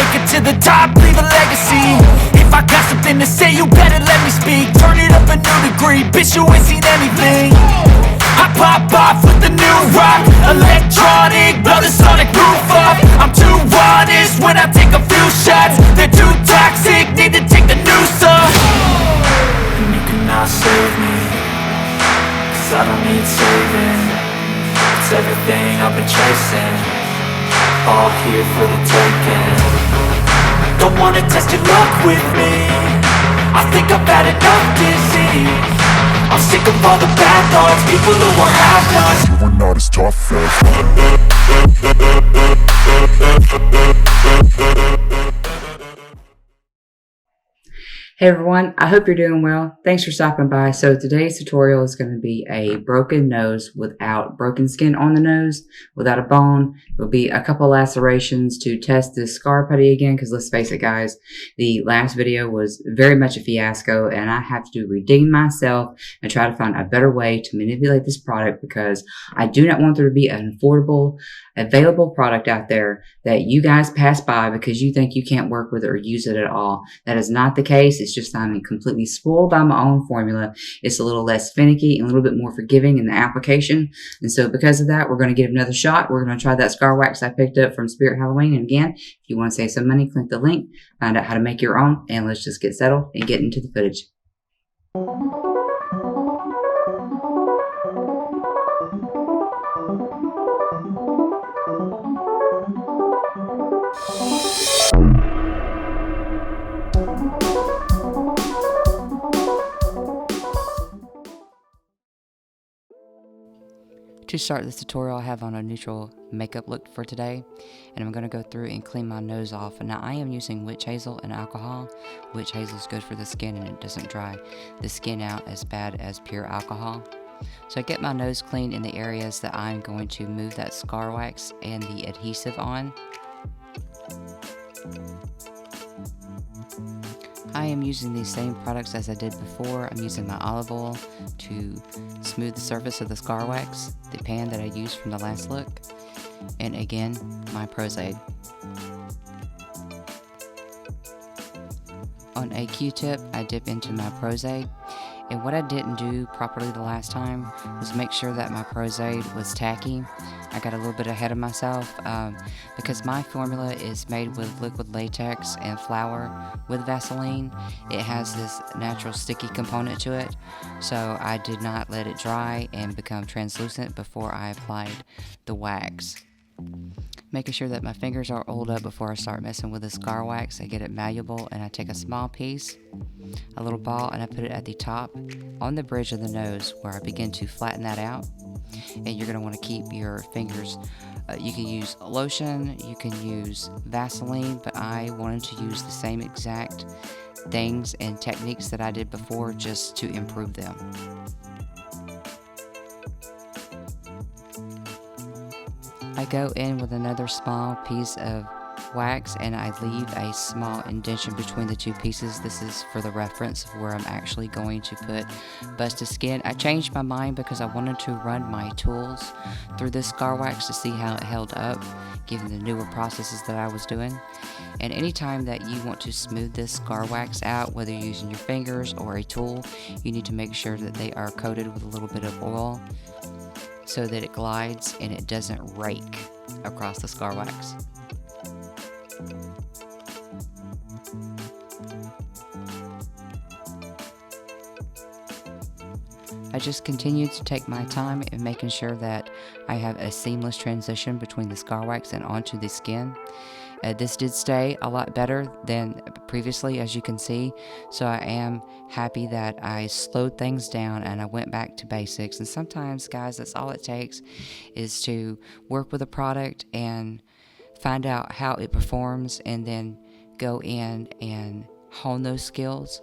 make it to the top, leave a legacy. If I got something to say, you better let me speak. Turn it up a new degree, bitch, you ain't seen anything. I pop off with the new rock, electronic, blow the sonic roof up. I'm too honest when I take a few shots. They're too toxic, need to take the noose off. And you cannot save me, cause I don't need saving. It's everything I've been chasing, all here for the taking. Don't wanna test your luck with me, I think I've had enough disease. I'm sick of all the bad thoughts, people who are have-nots. You are not as tough as Hey everyone, I hope you're doing well. Thanks for stopping by. So today's tutorial is going to be a broken nose without broken skin on the nose, without a bone. There'll be a couple lacerations to test this scar putty again, because let's face it guys, the last video was very much a fiasco and I have to redeem myself and try to find a better way to manipulate this product, because I do not want there to be an affordable, available product out there that you guys pass by because you think you can't work with it or use it at all. That is not the case. It's just I'm completely spoiled by my own formula. It's a little less finicky and a little bit more forgiving in the application. And so because of that, we're going to give it another shot. We're going to try that scar wax I picked up from Spirit Halloween. And again, if you want to save some money, click the link, find out how to make your own, and let's just get settled and get into the footage. To start this tutorial, I have on a neutral makeup look for today, and I'm going to go through and clean my nose off. And now I am using witch hazel and alcohol. Witch hazel is good for the skin and it doesn't dry the skin out as bad as pure alcohol. So I get my nose clean in the areas that I'm going to move that scar wax and the adhesive on. I am using these same products as I did before. I'm using my olive oil to smooth the surface of the scar wax, the pan that I used from the last look, and again, my Pros-Aide. On a Q-tip, I dip into my Pros-Aide, and what I didn't do properly the last time was make sure that my Pros-Aide was tacky. I got a little bit ahead of myself because my formula is made with liquid latex and flour with Vaseline. It has this natural sticky component to it, so I did not let it dry and become translucent before I applied the wax. Making sure that my fingers are oiled up before I start messing with the scar wax. I get it malleable and I take a small piece, a little ball, and I put it at the top on the bridge of the nose where I begin to flatten that out. And you're going to want to keep your fingers, you can use lotion, you can use Vaseline, but I wanted to use the same exact things and techniques that I did before just to improve them. I go in with another small piece of wax and I leave a small indentation between the two pieces. This is for the reference of where I'm actually going to put busted skin. I changed my mind because I wanted to run my tools through this scar wax to see how it held up given the newer processes that I was doing. And anytime that you want to smooth this scar wax out, whether you're using your fingers or a tool, you need to make sure that they are coated with a little bit of oil so that it glides and it doesn't rake across the scar wax. I just continued to take my time in making sure that I have a seamless transition between the scar wax and onto the skin. This did stay a lot better than previously, as you can see, so I am happy that I slowed things down and I went back to basics. And sometimes, guys, that's all it takes, is to work with a product and find out how it performs and then go in and hone those skills.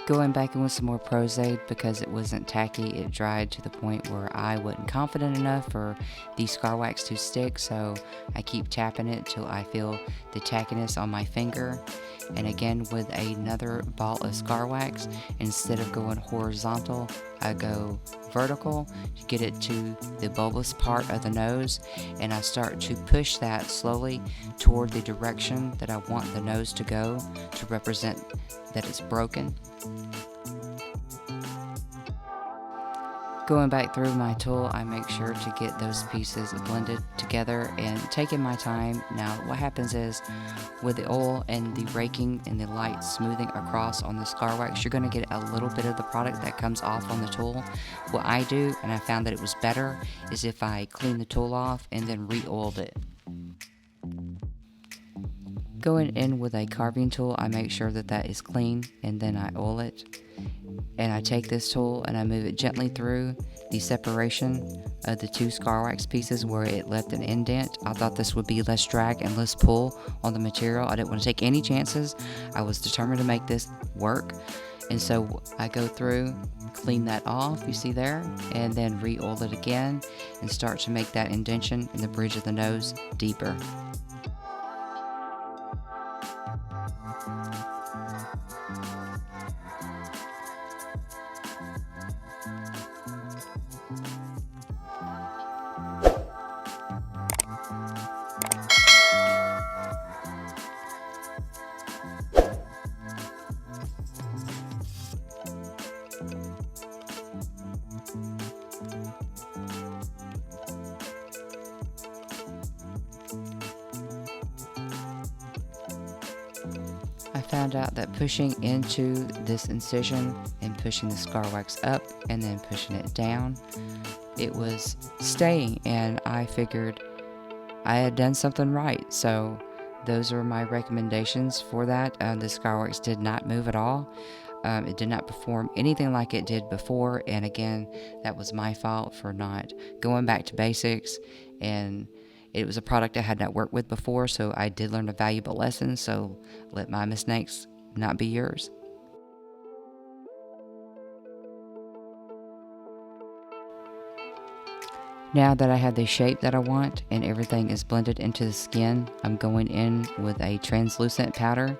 Going back in with some more Pros-Aide because it wasn't tacky. It dried to the point where I wasn't confident enough for the scar wax to stick, so I keep tapping it till I feel the tackiness on my finger. And again, with another ball of scar wax, instead of going horizontal, I go vertical to get it to the bulbous part of the nose, and I start to push that slowly toward the direction that I want the nose to go to represent that it's broken. Going back through my tool, I make sure to get those pieces blended together and taking my time. Now what happens is, with the oil and the raking and the light smoothing across on the scar wax, you're going to get a little bit of the product that comes off on the tool. What I do, and I found that it was better, is if I clean the tool off and then re-oiled it. Going in with a carving tool, I make sure that that is clean, and then I oil it. And I take this tool and I move it gently through the separation of the two scar wax pieces where it left an indent. I thought this would be less drag and less pull on the material. I didn't want to take any chances. I was determined to make this work. And so I go through, clean that off, you see there, and then re-oil it again and start to make that indentation in the bridge of the nose deeper. I found out that pushing into this incision and pushing the scar wax up and then pushing it down, it was staying, and I figured I had done something right. So those are my recommendations for that. The scar wax did not move at all. It did not perform anything like it did before, and again, that was my fault for not going back to basics, and it was a product I had not worked with before, so I did learn a valuable lesson, so let my mistakes not be yours. Now that I have the shape that I want and everything is blended into the skin, I'm going in with a translucent powder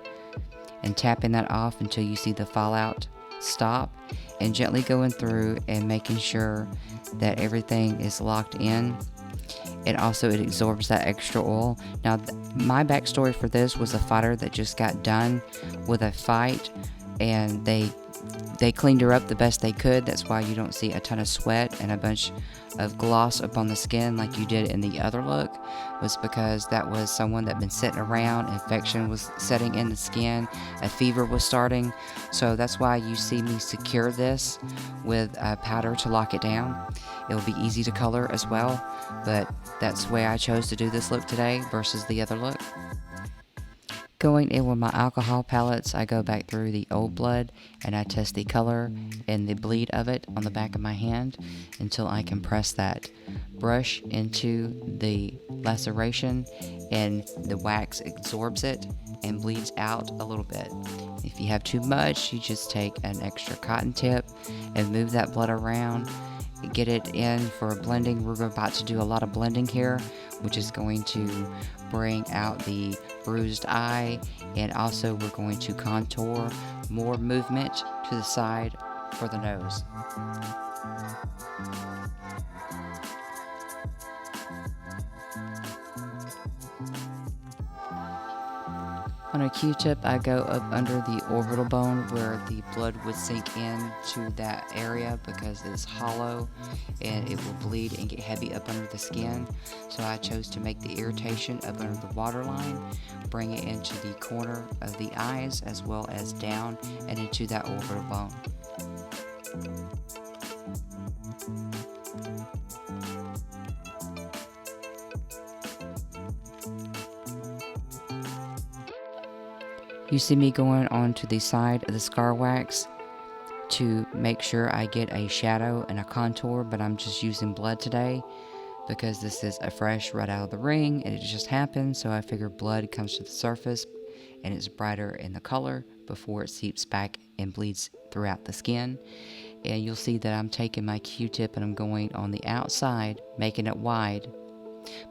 and tapping that off until you see the fallout stop, and gently going through and making sure that everything is locked in. And also it absorbs that extra oil. Now my backstory for this was a fighter that just got done with a fight, and they cleaned her up the best they could. That's why you don't see a ton of sweat and a bunch of gloss up on the skin like you did in the other look, was because that was someone that had been sitting around, infection was setting in the skin, a fever was starting. So that's why you see me secure this with a powder to lock it down. It will be easy to color as well, but that's the way I chose to do this look today versus the other look. Going in with my alcohol palettes, I go back through the old blood and I test the color and the bleed of it on the back of my hand until I can press that brush into the laceration and the wax absorbs it and bleeds out a little bit. If you have too much, you just take an extra cotton tip and move that blood around, get it in for a blending. We're about to do a lot of blending here, which is going to bring out the bruised eye, and also we're going to contour more movement to the side for the nose. On a Q-tip, I go up under the orbital bone where the blood would sink into that area because it's hollow and it will bleed and get heavy up under the skin. So I chose to make the irritation up under the waterline, bring it into the corner of the eyes as well as down and into that orbital bone. You see me going onto the side of the scar wax to make sure I get a shadow and a contour, but I'm just using blood today because this is a fresh right out of the ring and it just happened, so I figure blood comes to the surface and it's brighter in the color before it seeps back and bleeds throughout the skin. And you'll see that I'm taking my Q-tip and I'm going on the outside, making it wide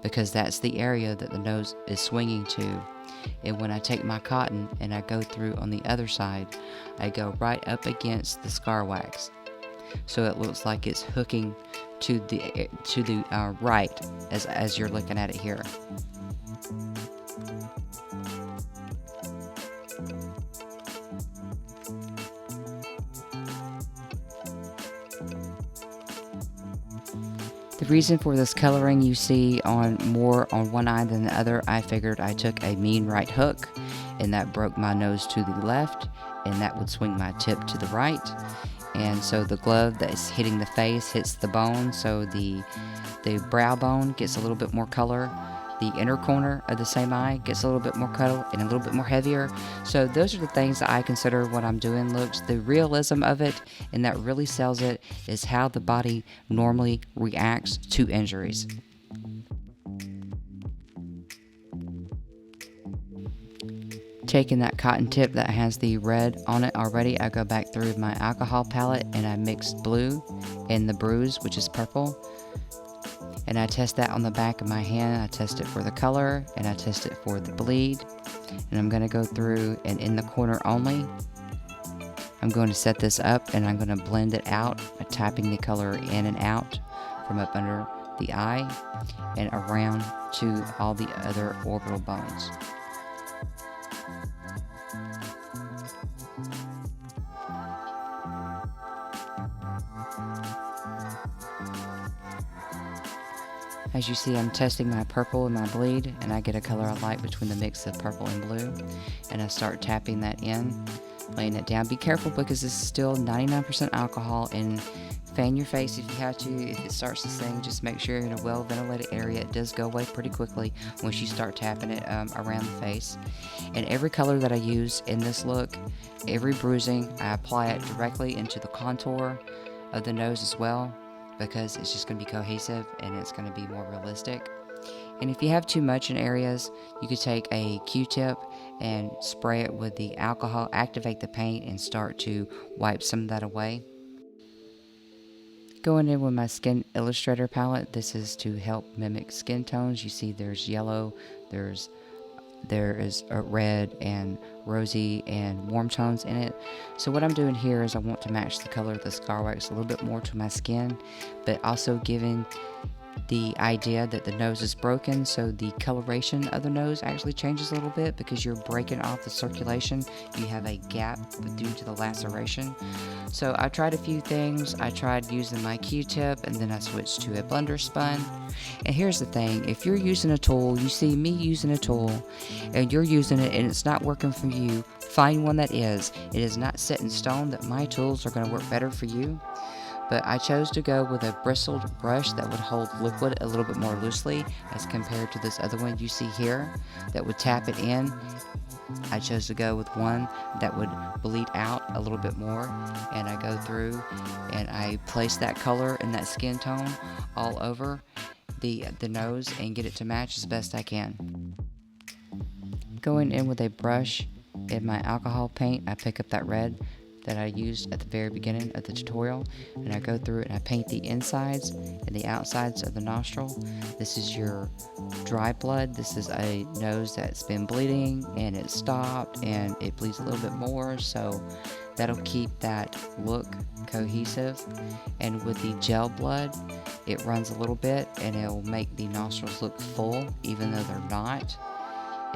because that's the area that the nose is swinging to. And when I take my cotton and I go through on the other side, I go right up against the scar wax, so it looks like it's hooking to the right as you're looking at it here. The reason for this coloring you see more on one eye than the other, I figured I took a mean right hook and that broke my nose to the left, and that would swing my tip to the right. And so the glove that is hitting the face hits the bone, so the brow bone gets a little bit more color. The inner corner of the same eye gets a little bit more color and a little bit more heavier. So those are the things that I consider when I'm doing looks. The realism of it, and that really sells it, is how the body normally reacts to injuries. Taking that cotton tip that has the red on it already, I go back through my alcohol palette and I mix blue and the bruise, which is purple, and I test that on the back of my hand. I test it for the color and I test it for the bleed, and I'm going to go through and in the corner only, I'm going to set this up and I'm going to blend it out by tapping the color in and out from up under the eye and around to all the other orbital bones. As you see, I'm testing my purple and my bleed, and I get a color I like between the mix of purple and blue, and I start tapping that in, laying it down. Be careful because this is still 99% alcohol, and fan your face if you have to. If it starts to sting, just make sure you're in a well ventilated area. It does go away pretty quickly once you start tapping it around the face. And every color that I use in this look, every bruising, I apply it directly into the contour of the nose as well, because it's just going to be cohesive and it's going to be more realistic. And if you have too much in areas, you could take a Q-tip and spray it with the alcohol, activate the paint, and start to wipe some of that away. Going in with my Skin Illustrator palette, this is to help mimic skin tones. You see there's yellow, there is a red and rosy and warm tones in it. So what I'm doing here is I want to match the color of the scar wax a little bit more to my skin, but also giving the idea that the nose is broken, so the coloration of the nose actually changes a little bit because you're breaking off the circulation. You have a gap due to the laceration. So I tried a few things. I tried using my Q-tip, and then I switched to a blender spun. And here's the thing, if you're using a tool, you see me using a tool and you're using it and it's not working for you, find one that is. It is not set in stone that my tools are going to work better for you. But I chose to go with a bristled brush that would hold liquid a little bit more loosely as compared to this other one you see here that would tap it in. I chose to go with one that would bleed out a little bit more, and I go through and I place that color and that skin tone all over the nose and get it to match as best I can. Going in with a brush in my alcohol paint, I pick up that red that I used at the very beginning of the tutorial, and I go through and I paint the insides and the outsides of the nostril. This is your dry blood. This is a nose that's been bleeding and it stopped and it bleeds a little bit more, so that'll keep that look cohesive. And with the gel blood, it runs a little bit and it'll make the nostrils look full even though they're not.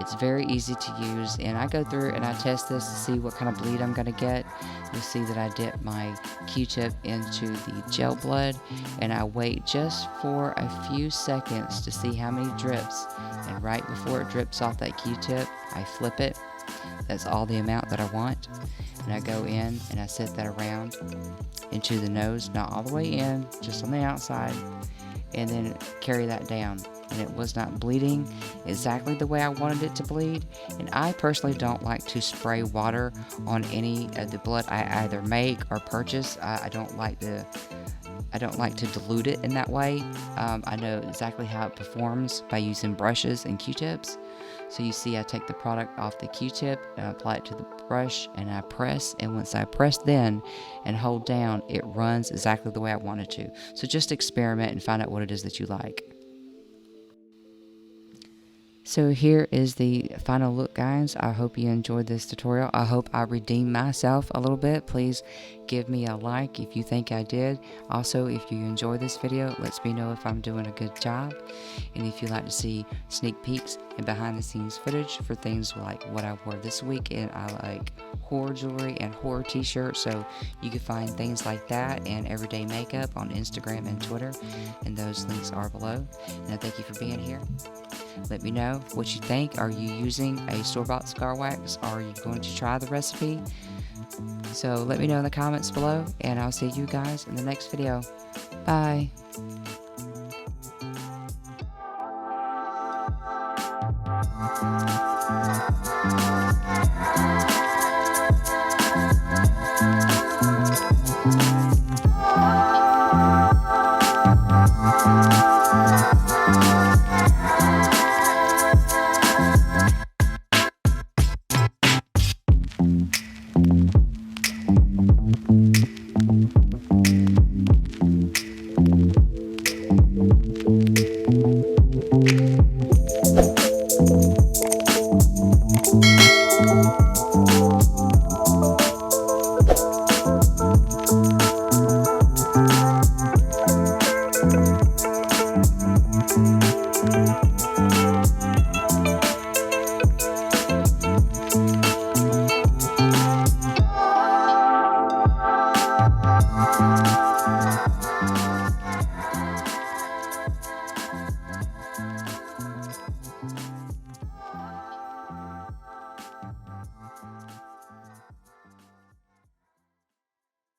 It's very easy to use, and I go through and I test this to see what kind of bleed I'm going to get. You'll see that I dip my Q-tip into the gel blood and I wait just for a few seconds to see how many drips, and right before it drips off that Q-tip, I flip it. That's all the amount that I want, and I go in and I set that around into the nose, not all the way in, just on the outside, and then carry that down. And it was not bleeding exactly the way I wanted it to bleed. And I personally don't like to spray water on any of the blood I either make or purchase. I don't like to dilute it in that way. I know exactly how it performs by using brushes and Q-tips. So you see I take the product off the Q-tip and I apply it to the brush and I press, and once I press then and hold down, it runs exactly the way I want it to. So just experiment and find out what it is that you like. So here is the final look, guys. I hope you enjoyed this tutorial. I hope I redeemed myself a little bit. Please give me a like if you think I did. Also, if you enjoy this video, let me know if I'm doing a good job. And if you'd like to see sneak peeks and behind the scenes footage for things like what I wore this week, and I like horror jewelry and horror t-shirts, so you can find things like that and everyday makeup on Instagram and Twitter, and those links are below. And I thank you for being here. Let me know what you think. Are you using a store-bought scar wax? Are you going to try the recipe? So let me know in the comments below, and I'll see you guys in the next video. Bye.